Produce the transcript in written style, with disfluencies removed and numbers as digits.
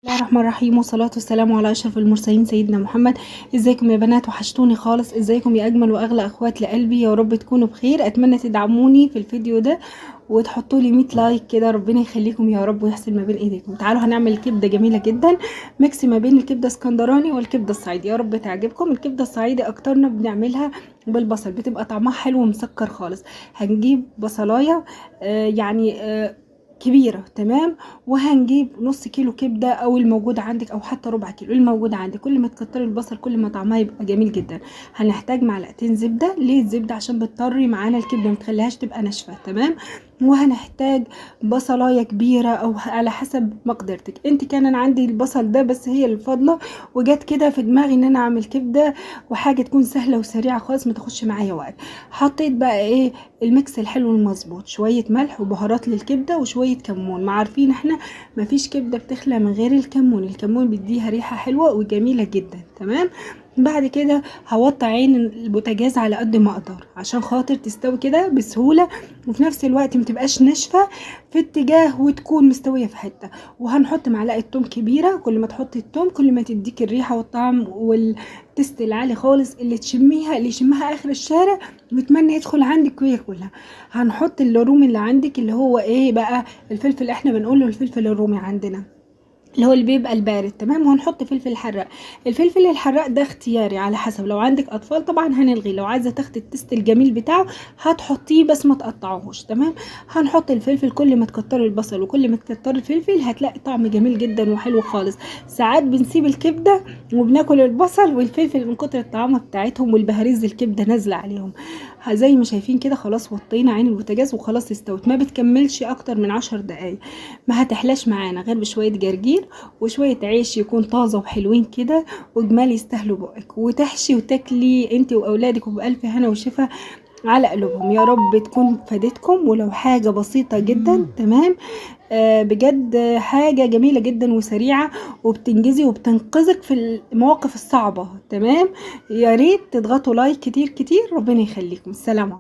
الله الرحمن الرحيم، والصلاة والسلام على أشرف المرسلين سيدنا محمد. ازيكم يا بنات؟ وحشتوني خالص. ازيكم يا أجمل وأغلى أخوات لقلبي؟ يا رب تكونوا بخير. أتمنى تدعموني في الفيديو ده وتحطوا لي 100 لايك كده، ربنا يخليكم يا رب ويحسن ما بين ايديكم. تعالوا هنعمل كبده جميله جدا، ميكس ما بين الكبده اسكندراني والكبده الصعيدي. يا رب تعجبكم. الكبده الصعيدي اكترنا بنعملها بالبصل، بتبقى طعمها حلو ومسكر خالص. هنجيب بصلايه كبيرة، تمام. وهنجيب نص كيلو كبدة او الموجود عندك، او حتى ربع كيلو الموجود عندك. كل ما تكتري البصل كل ما طعمها يبقى جميل جدا. هنحتاج معلقتين زبدة. ليه الزبدة؟ عشان بتطري معانا الكبدة، ما تخليهاش تبقى ناشفة، تمام. وهنحتاج بصلايه كبيره او على حسب مقدرتك انت. كان انا عندي البصل ده بس، هي الفضله وجت كده في دماغي ان انا اعمل كبده وحاجه تكون سهله وسريعه خالص، ما تاخدش معايا وقت. حطيت بقى ايه الميكس الحلو المظبوط، شويه ملح وبهارات للكبده وشويه كمون. ما عارفين احنا مفيش كبده بتخلى من غير الكمون. الكمون بيديها ريحه حلوه وجميله جدا، تمام. بعد كده هوطي عين البوتاجاز على قد ما اقدر عشان خاطر تستوي كده بسهوله، وفي نفس الوقت متبقاش ناشفه في اتجاه وتكون مستويه في حته. وهنحط معلقه توم كبيره. كل ما تحطي التوم كل ما تديك الريحه والطعم والتست العالي خالص، اللي تشميها اللي يشمها اخر الشارع ويتمنى يدخل عندك وياكلها. هنحط الرومي اللي عندك، اللي هو ايه بقى، الفلفل. احنا بنقوله الفلفل الرومي عندنا، اللي هو اللي بيبقى البارد، تمام. وهنحط فلفل حراق. الفلفل الحراق ده اختياري على حسب، لو عندك اطفال طبعا هنلغي، لو عايزه تاخدي التست الجميل بتاعه هتحطيه بس ما تقطعوهوش، تمام. هنحط الفلفل. كل ما تكتري البصل وكل ما تكتري الفلفل هتلاقي طعم جميل جدا وحلو خالص. ساعات بنسيب الكبده وبناكل البصل والفلفل من كتر الطعامه بتاعتهم والبهاريز الكبده نازله عليهم. زي ما شايفين كده خلاص وطينا عين البوتاجاز وخلاص استوت. ما بتكملش اكتر من 10 دقايق. ما هتحلاش معانا غير بشويه جرجير وشويه عيش يكون طازه وحلوين كده وجمال يستاهلوا بقك، وتحشي وتاكلي انت واولادك وبألف هنا وشفا على قلوبهم. يا رب تكون فادتكم، ولو حاجه بسيطه جدا، تمام. بجد حاجه جميله جدا وسريعه وبتنجزي وبتنقذك في المواقف الصعبه، تمام. يا ريت تضغطوا لايك كتير كتير. ربنا يخليكم. السلام عليكم.